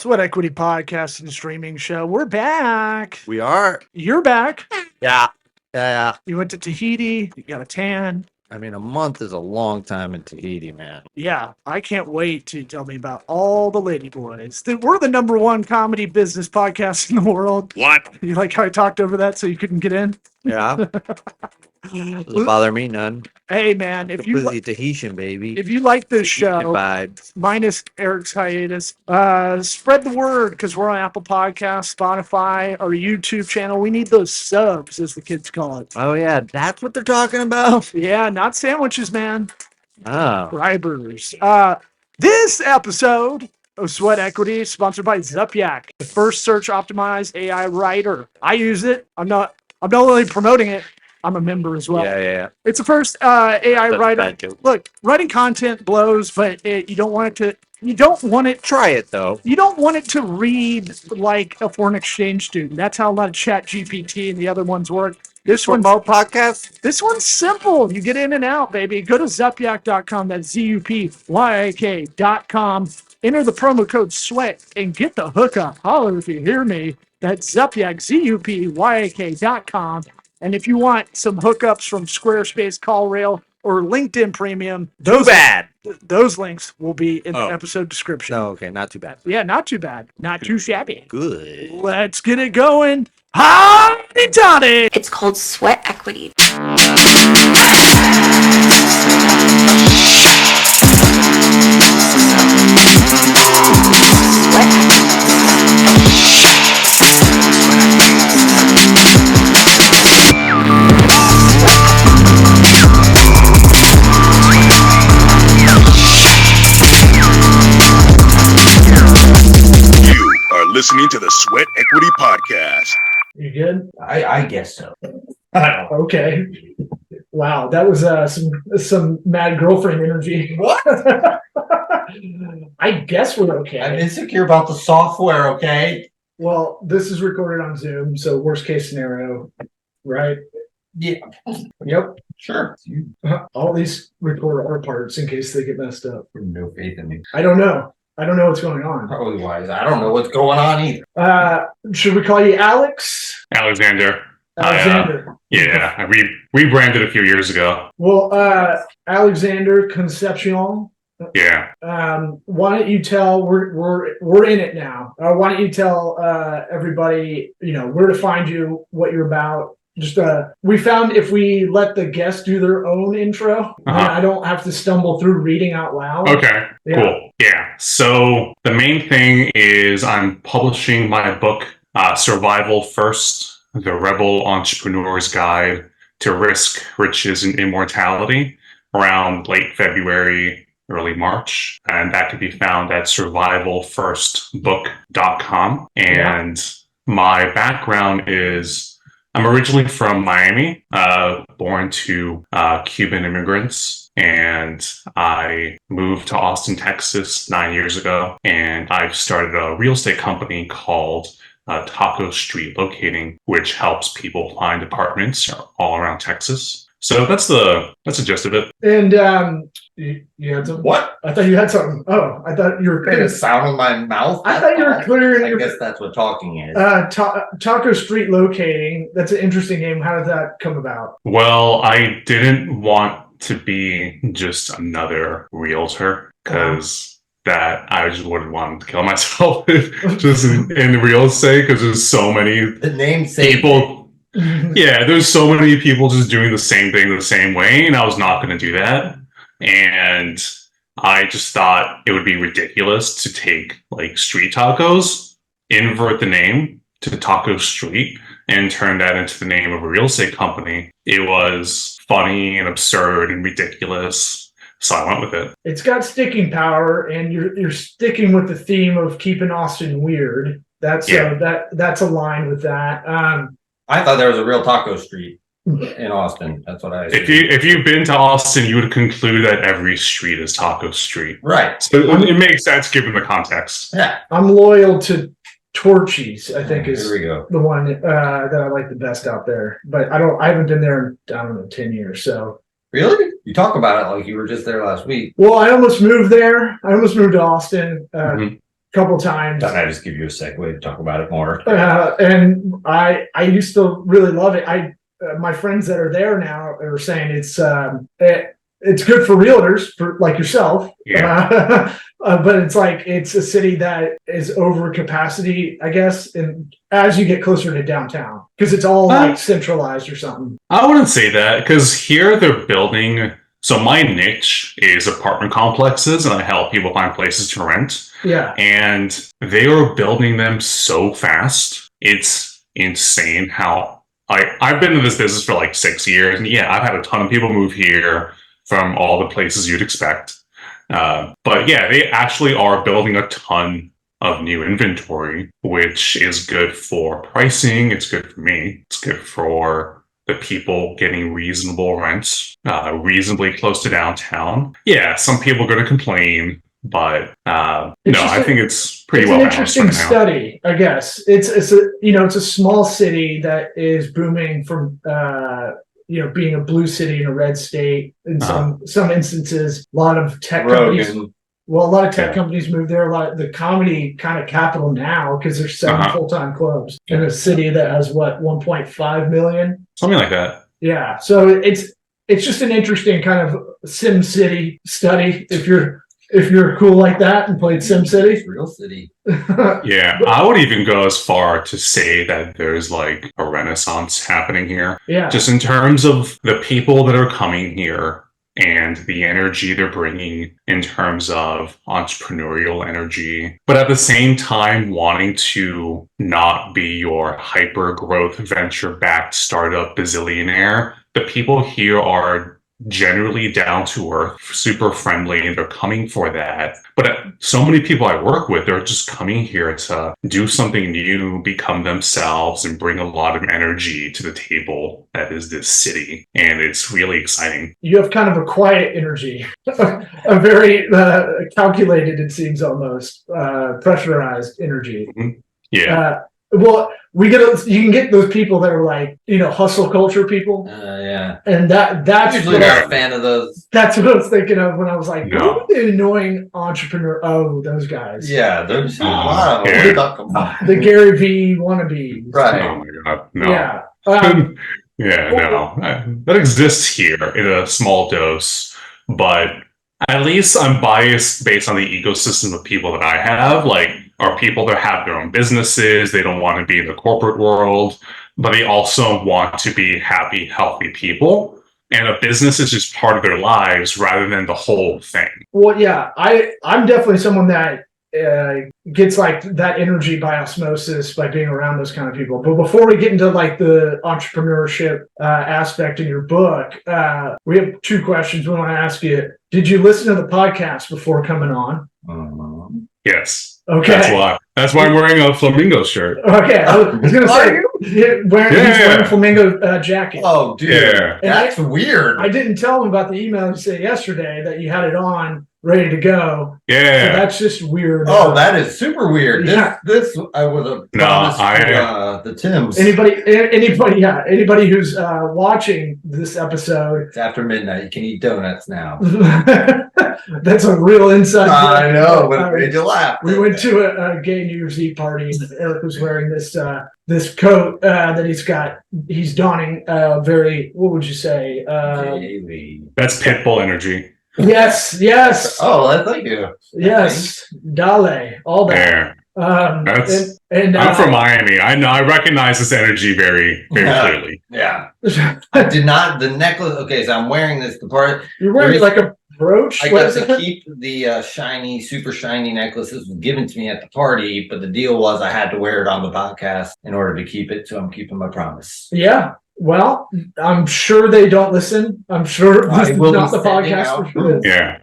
Sweat Equity Podcast and Streaming Show. We're back. We are. You're back. Yeah. You went to Tahiti. You got a tan. I mean, a month is a long time in Tahiti, man. Yeah, I can't wait to tell me about all the lady boys. We're the number one comedy business podcast in the world. What? You like how I talked over that so you couldn't get in? Yeah. Doesn't bother me none. Hey, man, if you Tahitian, baby. if you like this show, Vibes. minus Eric's hiatus, spread the word because we're on Apple Podcasts, Spotify, our YouTube channel. We need those subs, as the kids call it. Oh, yeah. That's what they're talking about? Yeah, not sandwiches, man. Oh. Subscribers. This episode of Sweat Equity is sponsored by Zupyak, the first search optimized AI writer. I use it. I'm not only promoting it, I'm a member as well. Yeah. It's the first AI That's writer. bad joke. Look, writing content blows, but you don't want it. Try it, though. You don't want it to read like a foreign exchange student. That's how a lot of chatgpt and the other ones work. This one's simple. You get in and out, baby. Go to Zupyak.com. That's ZUPYAK.com. Enter the promo code SWEAT and get the hookup. Holler if you hear me. That's Zupyak, ZUPYAK.com. And if you want some hookups from Squarespace, CallRail, or LinkedIn Premium, those links will be in the episode description. No, okay, not too bad. Yeah, not too bad. Not too shabby. Good. Let's get it going. Howdy toddy! It's called Sweat Equity. Listening to the Sweat Equity Podcast. You good? I guess so. Okay. Wow, that was some mad girlfriend energy. What? I guess we're okay. I'm insecure about the software, okay? Well, this is recorded on Zoom, so worst case scenario, right? Yeah. Yep. Sure. All these record our parts in case they get messed up. No faith in me. I don't know what's going on. Probably wise. I don't know what's going on either. Should we call you Alex? Alexander. Alexander. Yeah, we rebranded a few years ago. Well, Alexander Concepcion. Yeah. Why don't you tell? We're in it now. Why don't you tell everybody where to find you, what you're about? Just we found if we let the guests do their own intro, I don't have to stumble through reading out loud. Okay. Yeah. Cool. Yeah. So the main thing is I'm publishing my book, Survival First: The Rebel Entrepreneur's Guide to Risk, Riches, and Immortality, around late February, early March, and that can be found at survivalfirstbook.com. And my background is I'm originally from Miami, born to Cuban immigrants, and I moved to Austin, Texas 9 years ago, and I've started a real estate company called Taco Street Locating, which helps people find apartments all around Texas. So that's the gist of it. And you had something? What? I thought you had something. Oh, I thought you were Made a sound in my mouth. I thought you were clearing. I guess that's what talking is. Taco Street Locating. That's an interesting name. How did that come about? Well, I didn't want to be just another realtor because that I just wouldn't want to kill myself just in real estate because there's so many The name people. Yeah, there's so many people just doing the same thing the same way, and I was not going to do that. And I just thought it would be ridiculous to take like street tacos, invert the name to Taco Street, and turn that into the name of a real estate company. It was funny and absurd and ridiculous, so I went with it. It's got sticking power, and you're sticking with the theme of keeping Austin weird. That's aligned with that. I thought there was a real Taco Street in Austin. That's what I assumed. If you've been to Austin, you would conclude that every street is Taco Street. Right. So it makes sense given the context. Yeah. I'm loyal to Torchy's, I think is Here we go. the one that I like the best out there. But I haven't been there in, 10 years. So Really? You talk about it like you were just there last week. Well, I almost moved there. I almost moved to Austin. couple times. Thought I'd just give you a segue to talk about it more. And I used to really love it. My friends that are there now are saying it's good for realtors, for like yourself. Yeah. But it's like it's a city that is over capacity, I guess, and as you get closer to downtown, because it's all like centralized or something. I wouldn't say that, because here they're building. So my niche is apartment complexes, and I help people find places to rent. Yeah. And they are building them so fast. It's insane how I've been in this business for like 6 years, and yeah, I've had a ton of people move here from all the places you'd expect. But yeah, they actually are building a ton of new inventory, which is good for pricing. It's good for me. It's good for the people getting reasonable rents, reasonably close to downtown. Yeah, some people are going to complain, but I think it's pretty well balanced right now. It's an interesting study, I guess. It's a small city that is booming from being a blue city in a red state. In some instances, a lot of tech companies. Well, a lot of tech companies moved there. A lot of the comedy kind of capital now, because there's 7 full-time clubs in a city that has 1.5 million, something like that. Yeah, so it's just an interesting kind of Sim City study. If you're cool like that and played Sim City, It's real city. Yeah, I would even go as far to say that there's like a renaissance happening here. Yeah. Just in terms of the people that are coming here and the energy they're bringing in terms of entrepreneurial energy, but at the same time wanting to not be your hyper growth venture backed startup bazillionaire. The people here are generally down to earth, super friendly, and they're coming for that. But so many people I work with, they're just coming here to do something new, become themselves, and bring a lot of energy to the table that is this city. And it's really exciting. You have kind of a quiet energy, a very calculated, it seems almost, pressurized energy. Mm-hmm. Yeah. You can get those people that are like, hustle culture people. Yeah. And that's usually not a fan of those. That's what I was thinking of when I was like, No. who are the annoying entrepreneur? Oh, those guys. Yeah, there's a lot of Yeah. them. Talk about. The Gary V wannabes. Right. Oh my God. No. Yeah. That exists here in a small dose, but at least I'm biased based on the ecosystem of people that I have, are people that have their own businesses. They don't want to be in the corporate world, but they also want to be happy, healthy people. And a business is just part of their lives rather than the whole thing. Well, yeah, I'm definitely someone that gets like that energy by osmosis by being around those kind of people. But before we get into like the entrepreneurship aspect in your book, we have 2 questions we want to ask you. Did you listen to the podcast before coming on? Yes. Okay. That's why I'm wearing a Flamingo shirt. Okay. I was going to say, he's wearing a Flamingo jacket. Oh, dude. Yeah. That's weird. I didn't tell him about the email you sent yesterday that you had it on, ready to go. Yeah. So that's just weird. Oh, that is super weird. Yeah. This I would have promised the Tims. Anybody who's watching this episode. It's after midnight. You can eat donuts now. That's a real inside joke. I know, but it made you laugh. We went to a gay New Year's Eve party, and Eric was wearing this coat that he's donning very, what would you say? That's Pitbull energy. Yes. Oh, thank you. Yes. Dale, all that. There. I'm from Miami. I know. I recognize this energy very, very clearly. Yeah. I did not. The necklace. Okay, so I'm wearing this. The part you're wearing like a brooch. I got to keep the super shiny necklace. This was given to me at the party, but the deal was I had to wear it on the podcast in order to keep it. So I'm keeping my promise. Yeah. Well, I'm sure they don't listen. I'm sure this is not the podcast. For yeah.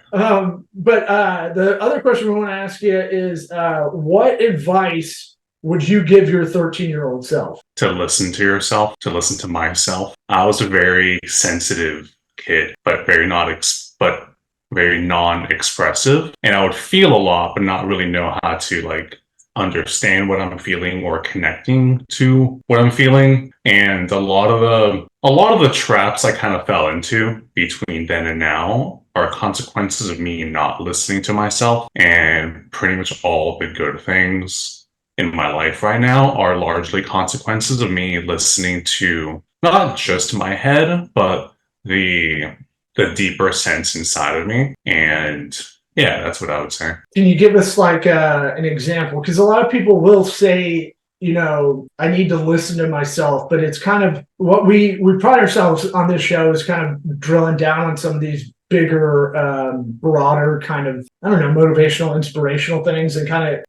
But the other question we want to ask you is, what advice would you give your 13-year-old self? To listen to yourself, to listen to myself. I was a very sensitive kid, but very non-expressive. And I would feel a lot, but not really know how to understand what I'm feeling or connecting to what I'm feeling. And a lot of the traps I kind of fell into between then and now are consequences of me not listening to myself. And pretty much all the good things in my life right now are largely consequences of me listening to not just my head, but the deeper sense inside of me. And yeah, that's what I would say. Can you give us like an example? Because a lot of people will say, I need to listen to myself, but it's kind of what we pride ourselves on this show is kind of drilling down on some of these bigger, broader kind of, I don't know, motivational, inspirational things, and kind of,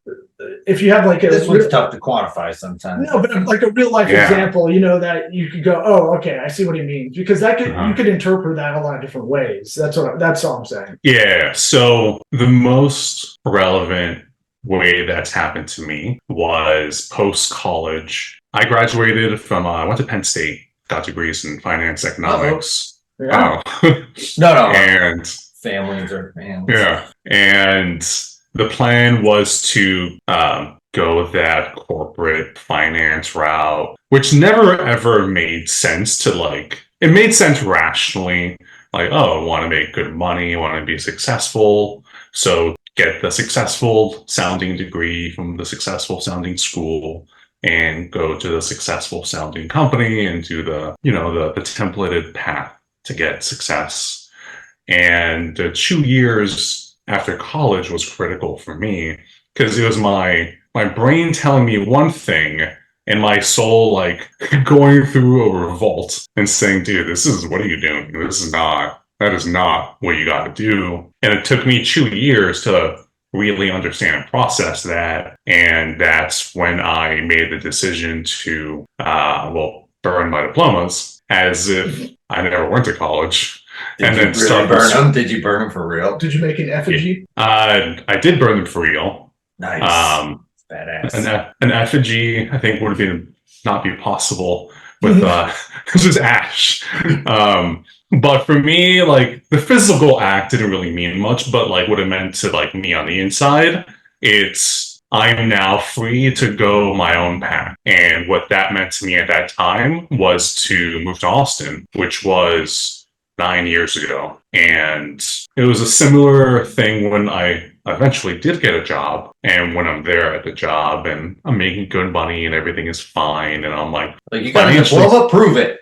if you have like this one's tough to quantify sometimes. No, but like a real life example, that you could go, oh, okay, I see what he means, because that could you could interpret that a lot of different ways. That's all I'm saying. Yeah. So the most relevant way that's happened to me was post college. I graduated from I went to Penn State, got degrees in finance, economics. Yeah. No. And families are fans. Yeah. And the plan was to go that corporate finance route, which never ever made sense to it made sense rationally. Like, oh, I want to make good money, I want to be successful. So get the successful sounding degree from the successful sounding school and go to the successful sounding company and do the templated path to get success. And the 2 years after college was critical for me because it was my brain telling me one thing and my soul going through a revolt and saying, dude, what are you doing? That is not what you got to do. And it took me 2 years to really understand and process that. And that's when I made the decision to, burn my diplomas as if I never went to college. Did you really burn them? Did you burn them for real? Did you make an effigy? I did burn them for real. Nice. Badass. An effigy, I think, would have not be possible with this is ash. But for me, the physical act didn't really mean much, but what it meant to me on the inside, I'm now free to go my own path. And what that meant to me at that time was to move to Austin, which was 9 years ago. And it was a similar thing when I eventually did get a job. And when I'm there at the job and I'm making good money and everything is fine. And I'm you got a diploma, prove it.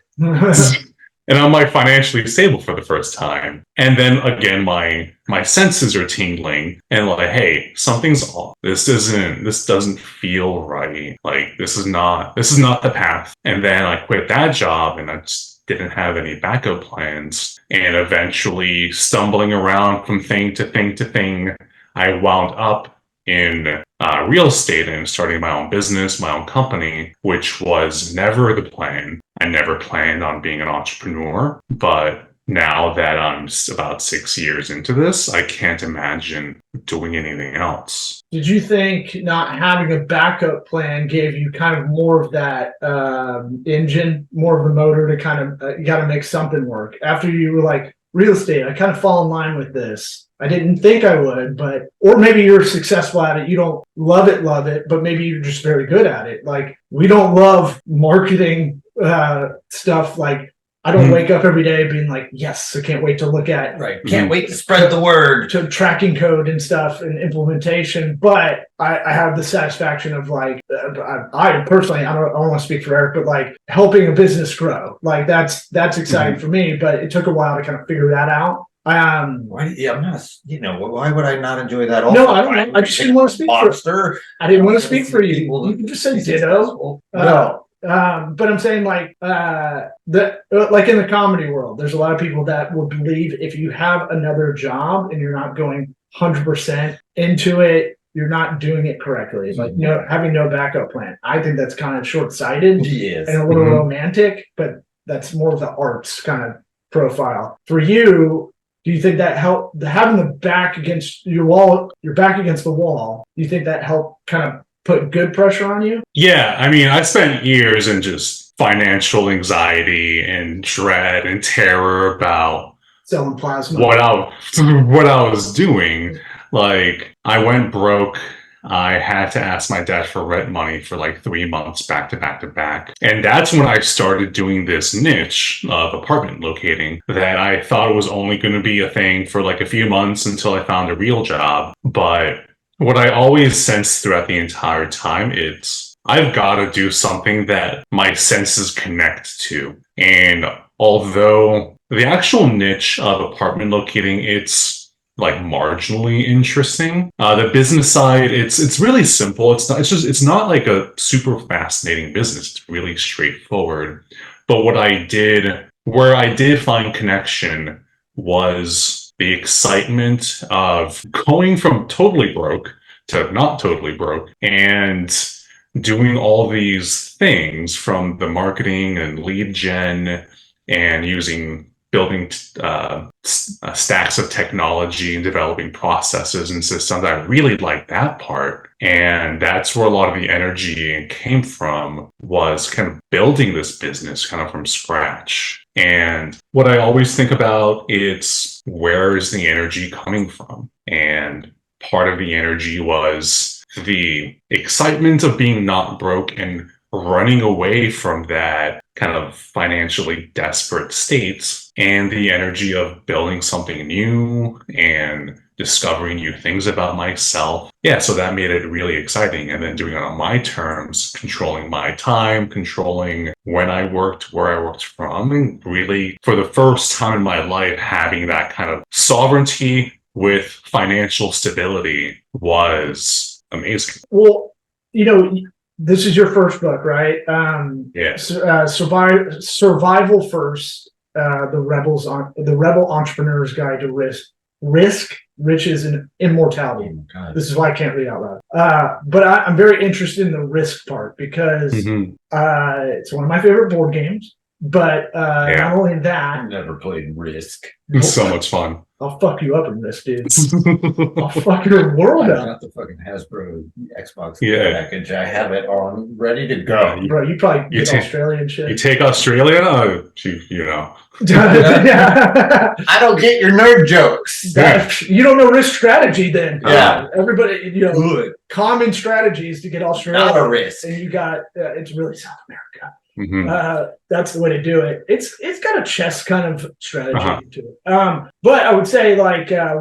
And I'm financially stable for the first time. And then again, my senses are tingling and hey, something's off. This doesn't feel right. This is not the path. And then I quit that job and I just didn't have any backup plans. And eventually stumbling around from thing to thing to thing, I wound up in real estate and starting my own business, my own company, which was never the plan. I never planned on being an entrepreneur, but now that I'm about 6 years into this, I can't imagine doing anything else. Did you think not having a backup plan gave you kind of more of that engine, more of the motor to kind of, you got to make something work? After you were real estate, I kind of fall in line with this. I didn't think I would, or maybe you're successful at it. You don't love it, but maybe you're just very good at it. We don't love marketing stuff. I don't wake up every day being yes, I can't wait to look at. Right. Can't wait to spread the word. To tracking code and stuff and implementation. But I have the satisfaction of I personally, I don't want to speak for Eric, but helping a business grow. That's exciting for me, but it took a while to kind of figure that out. Why? Yeah, I'm not. Why would I not enjoy that? Also? No, I don't know. I just didn't want to speak for. I didn't want to speak for you. You just said ditto. No. But I'm saying in the comedy world, there's a lot of people that will believe if you have another job and you're not going 100% into it, you're not doing it correctly. Having no backup plan. I think that's kind of short-sighted and a little romantic, but that's more of the arts kind of profile. For you, do you think that helped having the back against your wall, your back against the wall? Do you think that helped kind of put good pressure on you? Yeah, I spent years in just financial anxiety and dread and terror about selling plasma. What I was doing. I went broke I had to ask my dad for rent money for like 3 months back to back to back. And that's when I started doing this niche of apartment locating that I thought was only going to be a thing for like a few months until I found a real job. But what I always sensed throughout the entire time is I've got to do something that my senses connect to. And although the actual niche of apartment locating, it's like marginally interesting. The business side, it's really simple. It's not like a super fascinating business. It's really straightforward. But where I did find connection was the excitement of going from totally broke to not totally broke and doing all these things from the marketing and lead gen and building stacks of technology and developing processes and systems. I really liked that part. And that's where a lot of the energy came from, was kind of building this business kind of from scratch. And what I always think about is, where is the energy coming from? And part of the energy was the excitement of being not broke and running away from that kind of financially desperate state, and the energy of building something new and discovering new things about myself. Yeah, so that made it really exciting. And then doing it on my terms, controlling my time, controlling when I worked, where I worked from, and really, for the first time in my life, having that kind of sovereignty with financial stability was amazing. Well, this is your first book, right? Yes. Survival First, the Rebel Entrepreneur's Guide to Risk, Riches, and Immortality. Oh, this is why I can't read out loud. But I'm very interested in the risk part because it's one of my favorite board games. But not only that, I've never played Risk. It's so much fun. I'll fuck you up in Risk, dude. I'll fuck your world I up. got the fucking Hasbro Xbox package. I have it on ready to go. Bro, you probably get Australian shit. You take Australia, Yeah. I don't get your nerd jokes. You don't know risk strategy then. Yeah. Everybody, common strategies to get Australia. Not a risk. And you got, it's really South America. Mm-hmm. That's the way to do it. It's got a chess kind of strategy to it. But I would say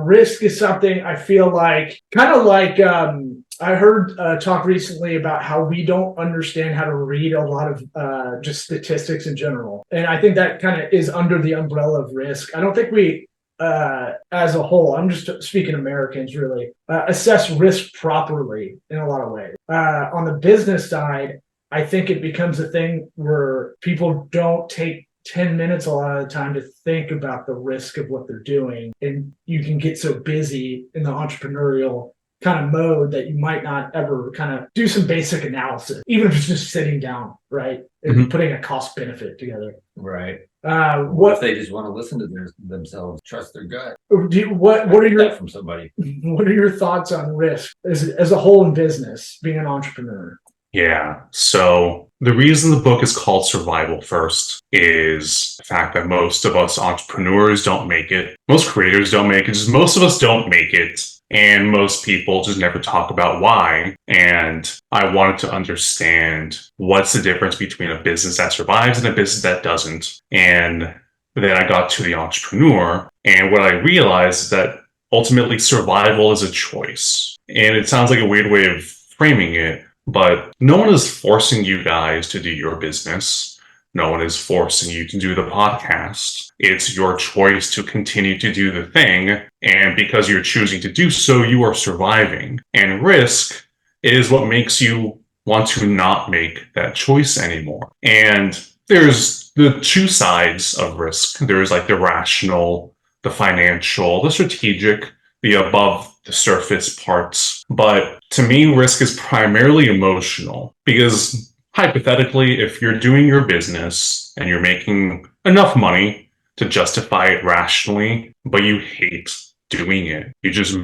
risk is something I feel like kind of like I heard talk recently about how we don't understand how to read a lot of just statistics in general, and I think that kind of is under the umbrella of risk. I don't think we as a whole, I'm just speaking Americans really, assess risk properly in a lot of ways. On the business side, I think it becomes a thing where people don't take 10 minutes a lot of the time to think about the risk of what they're doing. And you can get so busy in the entrepreneurial kind of mode that you might not ever kind of do some basic analysis, even if it's just sitting down, right? And putting a cost benefit together. Right. What if they just want to listen to themselves, trust their gut? What are your from somebody? What are your thoughts on risk as a whole in business, being an entrepreneur? Yeah. So the reason the book is called Survival First is the fact that most of us entrepreneurs don't make it. Most creators don't make it. Just most of us don't make it. And most people just never talk about why. And I wanted to understand what's the difference between a business that survives and a business that doesn't. And then I got to the entrepreneur. And what I realized is that ultimately survival is a choice. And it sounds like a weird way of framing it, but no one is forcing you guys to do your business. No one is forcing you to do the podcast. It's your choice to continue to do the thing. And because you're choosing to do so, you are surviving. And risk is what makes you want to not make that choice anymore. And there's the two sides of risk. There's like the rational, the financial, the strategic, the above the surface parts. But to me, risk is primarily emotional, because hypothetically, if you're doing your business and you're making enough money to justify it rationally, but you hate doing it, you just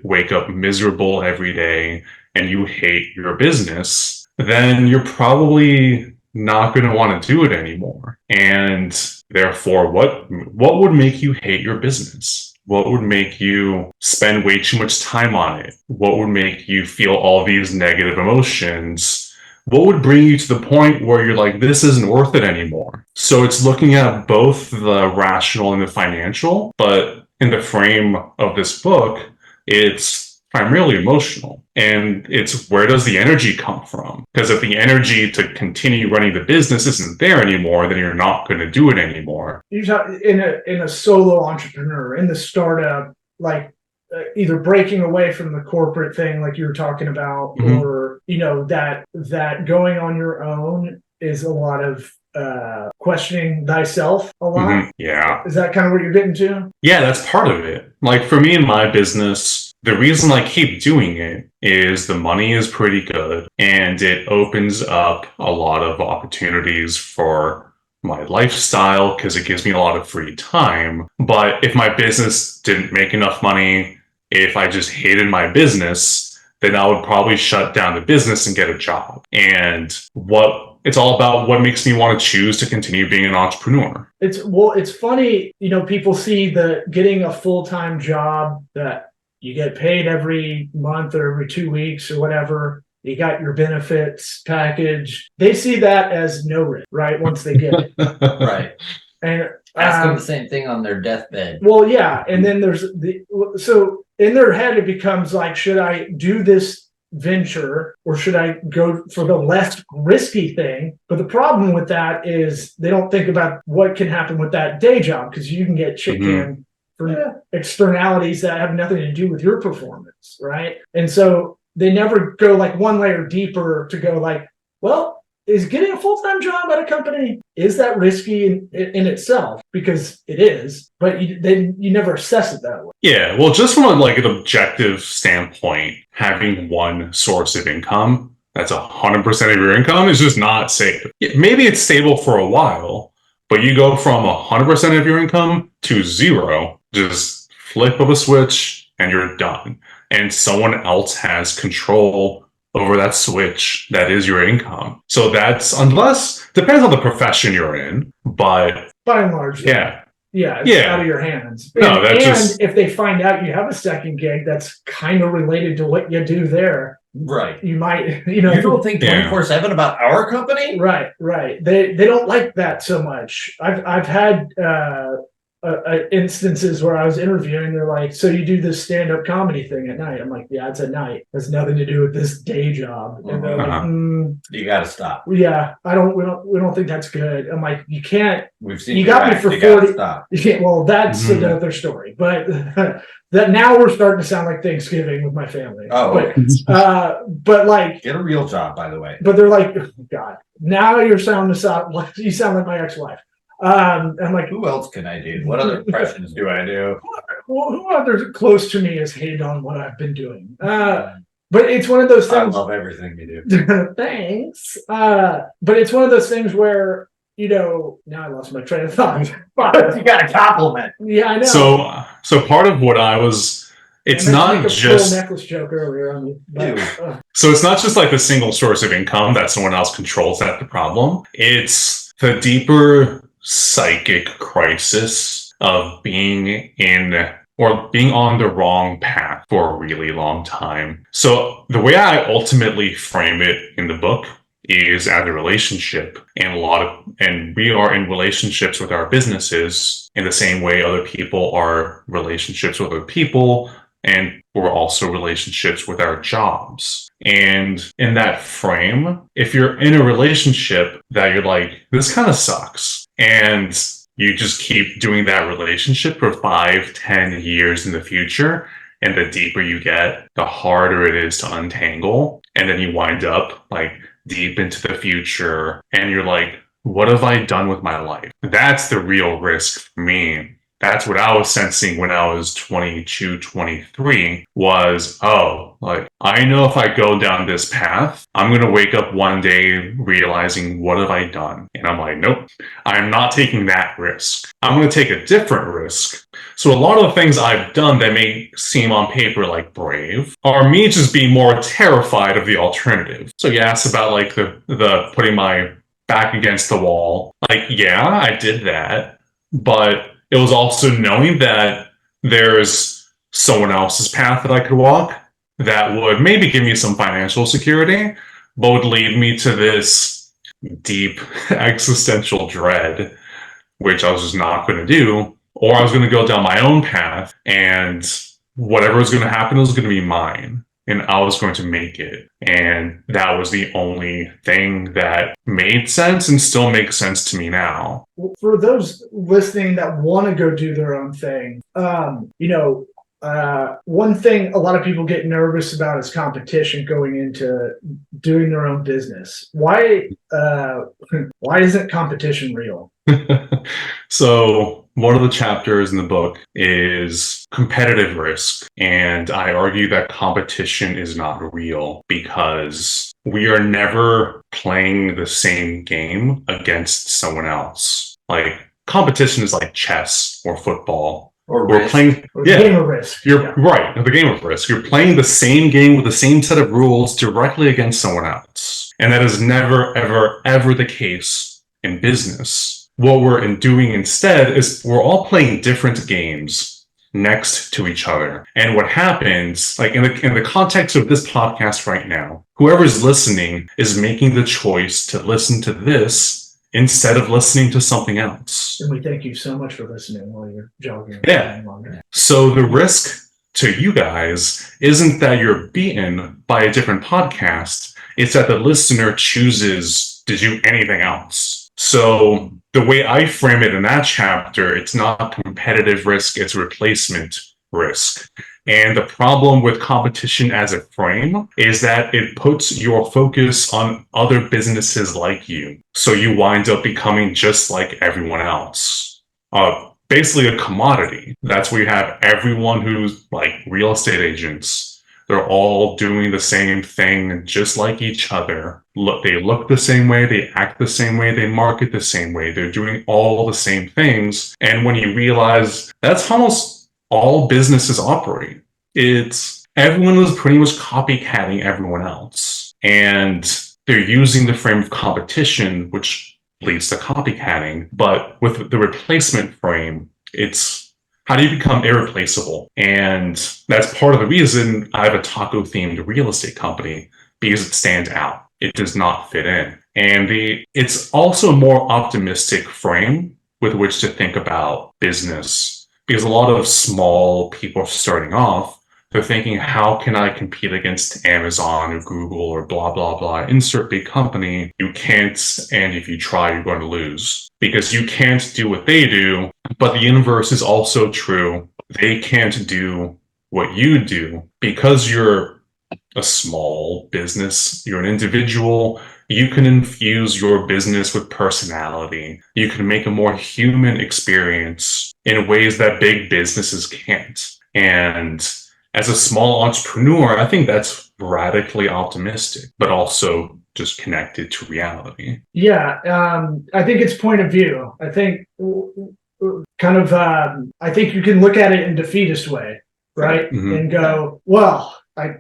wake up miserable every day and you hate your business, then you're probably not going to want to do it anymore. And therefore, what would make you hate your business? What would make you spend way too much time on it? What would make you feel all these negative emotions? What would bring you to the point where you're like, this isn't worth it anymore? So it's looking at both the rational and the financial, but in the frame of this book, it's primarily emotional. And it's where does the energy come from? Because if the energy to continue running the business isn't there anymore, then you're not going to do it anymore. You talk in a solo entrepreneur, in the startup, like either breaking away from the corporate thing like you were talking about, or that going on your own is a lot of questioning thyself a lot. Yeah. Is that kind of what you're getting to? Yeah, that's part of it. Like for me in my business, the reason I keep doing it is the money is pretty good and it opens up a lot of opportunities for my lifestyle because it gives me a lot of free time. But if my business didn't make enough money, if I just hated my business, then I would probably shut down the business and get a job. And it's all about what makes me want to choose to continue being an entrepreneur. It's funny, people see the getting a full-time job that you get paid every month or every 2 weeks or whatever. You got your benefits package. They see that as no risk, right? Once they get it. Right. And ask them the same thing on their deathbed. Well, yeah. And then so in their head, it becomes like, should I do this venture or should I go for the less risky thing? But the problem with that is they don't think about what can happen with that day job, because you can get chicken for externalities that have nothing to do with your performance, right? And so they never go like one layer deeper to go like, well, is getting a full-time job at a company, is that risky in itself? Because it is, but you never assess it that way. Yeah, well, just from an objective standpoint, having one source of income that's 100% of your income is just not safe. Maybe it's stable for a while, but you go from 100% of your income to zero, just flip of a switch and you're done. And someone else has control over that switch that is your income. So depends on the profession you're in, but by and large, yeah, it's out of your hands. No, and if they find out you have a second gig that's kind of related to what you do there, right? You might, you don't think 24/7 about our company, right? They don't like that so much. I've had instances where I was interviewing, they're like, so you do this stand-up comedy thing at night? I'm like, yeah, it's at night. It has nothing to do with this day job. And they're like, you gotta stop. Yeah, we don't think that's good. I'm like, you can't. We've seen you got me for 40. You can't. Well, that's another story. But that now we're starting to sound like Thanksgiving with my family. Oh, but like, get a real job, by the way. But they're like, oh, God, now you sound like my ex-wife. I'm like, who else can I do? What other impressions do I do? Who other close to me has hated on what I've been doing? But it's one of those things. I love everything you do. Thanks. But it's one of those things where, now I lost my train of thought. You got a compliment. Yeah, I know. So part of what it's not just a necklace joke earlier on you. So it's not just like the single source of income that someone else controls. That's the problem. It's the deeper psychic crisis of being on the wrong path for a really long time. So the way I ultimately frame it in the book is as a relationship, and we are in relationships with our businesses in the same way other people are relationships with other people, and we're also relationships with our jobs. And in that frame, if you're in a relationship that you're like, this kind of sucks, and you just keep doing that relationship for 5-10 years in the future, and the deeper you get, the harder it is to untangle. And then you wind up like deep into the future, and you're like, what have I done with my life? That's the real risk for me. That's what I was sensing when I was 22, 23 was, I know if I go down this path, I'm going to wake up one day realizing, what have I done? And I'm like, nope, I'm not taking that risk. I'm going to take a different risk. So a lot of the things I've done that may seem on paper like brave are me just being more terrified of the alternative. So you asked about like the putting my back against the wall. Like, yeah, I did that, but it was also knowing that there's someone else's path that I could walk that would maybe give me some financial security, but would lead me to this deep existential dread, which I was just not going to do. Or I was going to go down my own path, and whatever was going to happen was going to be mine, and I was going to make it. And that was the only thing that made sense and still makes sense to me now. For those listening that want to go do their own thing, one thing a lot of people get nervous about is competition going into doing their own business. Why isn't competition real? So one of the chapters in the book is competitive risk. And I argue that competition is not real because we are never playing the same game against someone else. Like, competition is like chess or football. Or We're risk. playing, Or the game of risk. You're right, the game of risk. You're playing the same game with the same set of rules directly against someone else. And that is never, ever, ever the case in business. What we're doing instead is we're all playing different games next to each other. And what happens, like in the context of this podcast right now, whoever's listening is making the choice to listen to this instead of listening to something else. And we thank you so much for listening while you're jogging. Yeah. So the risk to you guys isn't that you're beaten by a different podcast. It's that the listener chooses to do anything else. So the way I frame it in that chapter, it's not competitive risk, it's replacement risk. And the problem with competition as a frame is that it puts your focus on other businesses like you. So you wind up becoming just like everyone else. Basically a commodity. That's where you have everyone who's like real estate agents. They're all doing the same thing, just like each other. They look the same way, they act the same way, they market the same way. They're doing all the same things. And when you realize that's almost all businesses operate. It's everyone is pretty much copycatting everyone else. And they're using the frame of competition, which leads to copycatting. But with the replacement frame, it's how do you become irreplaceable? And that's part of the reason I have a taco-themed real estate company, because it stands out. It does not fit in. And it's also a more optimistic frame with which to think about business, because a lot of small people starting off, they're thinking, how can I compete against Amazon or Google or blah, blah, blah, insert big company? You can't, and if you try, you're going to lose. Because you can't do what they do, but the inverse is also true. They can't do what you do. Because you're a small business, you're an individual, you can infuse your business with personality. You can make a more human experience in ways that big businesses can't. And as a small entrepreneur, I think that's radically optimistic, but also just connected to reality. Yeah, I think it's point of view. I think I think you can look at it in defeatist way, right? Mm-hmm. And go, well, I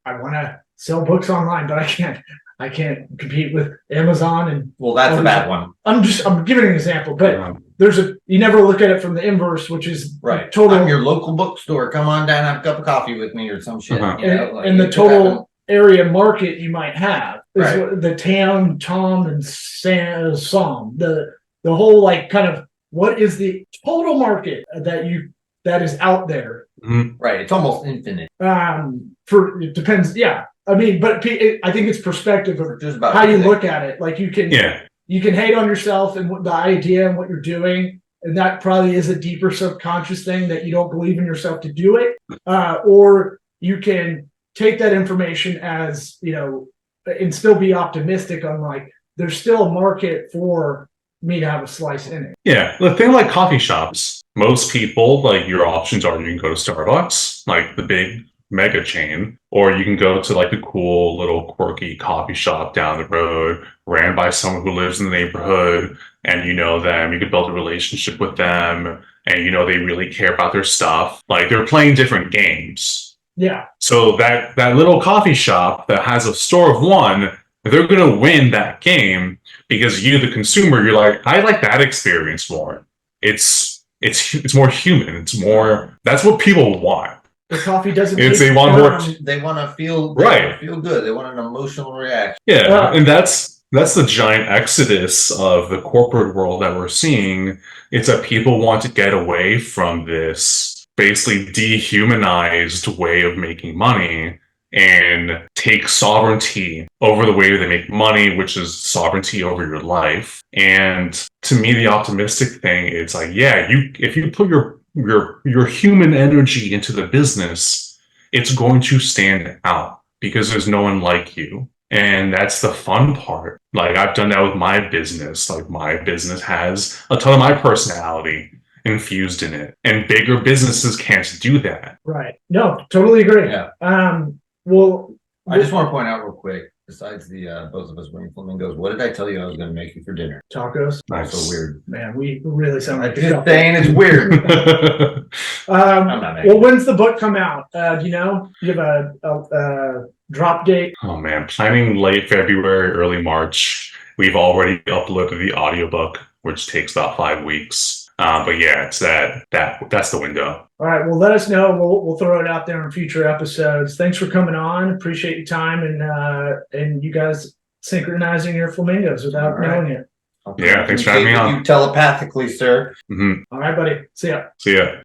want to sell books online, but I can't compete with Amazon. And well, that's a bad one. I'm giving an example, but you never look at it from the inverse, which is right. Total. I'm your local bookstore. Come on down, have a cup of coffee with me or some shit. And the total area market you might have is right. The Tam, Tom, and Sam. The whole kind of what is the total market that is out there. Mm-hmm. Right. It's almost infinite. It depends. Yeah. I mean, but I think it's perspective of just about how you look at it. Like you can hate on yourself and the idea and what you're doing. And that probably is a deeper subconscious thing that you don't believe in yourself to do it. Or you can take that information as, and still be optimistic on there's still a market for me to have a slice in it. Yeah. The thing like coffee shops, most people, your options are you can go to Starbucks, the big mega chain, or you can go to the cool little quirky coffee shop down the road, ran by someone who lives in the neighborhood, and you know them, you can build a relationship with them, and they really care about their stuff. They're playing different games. Yeah. So that little coffee shop that has a store of one, they're going to win that game because you, the consumer, you're like, I like that experience more. It's it's more human. It's more, that's what people want. The coffee doesn't. It's taste they want more. They want to feel Right. Feel good. They want an emotional reaction. Yeah, and that's the giant exodus of the corporate world that we're seeing. It's that people want to get away from this basically dehumanized way of making money and take sovereignty over the way they make money, which is sovereignty over your life. And to me, the optimistic thing is like, yeah, if you put your human energy into the business, it's going to stand out because there's no one like you. And that's the fun part. Like, I've done that with my business. Like, my business has a ton of my personality infused in it, and bigger businesses can't do that. Right. No, totally agree. Yeah. Well, I just want to point out real quick, besides the both of us wearing flamingos, what did I tell you I was going to make you for dinner? tacos. Nice. So weird. Man, we really sound I'm like a just couple. saying it's weird. I'm not making Well, when's the book come out? Do you know? You have a drop date? Oh man, planning late February, early March. We've already uploaded the audiobook, which takes about 5 weeks. But yeah, it's that's the window. All right. Well, let us know. We'll throw it out there in future episodes. Thanks for coming on. Appreciate your time and you guys synchronizing your flamingos without knowing it. Yeah, thanks for having me on. You telepathically, sir. Mm-hmm. All right, buddy. See ya. See ya.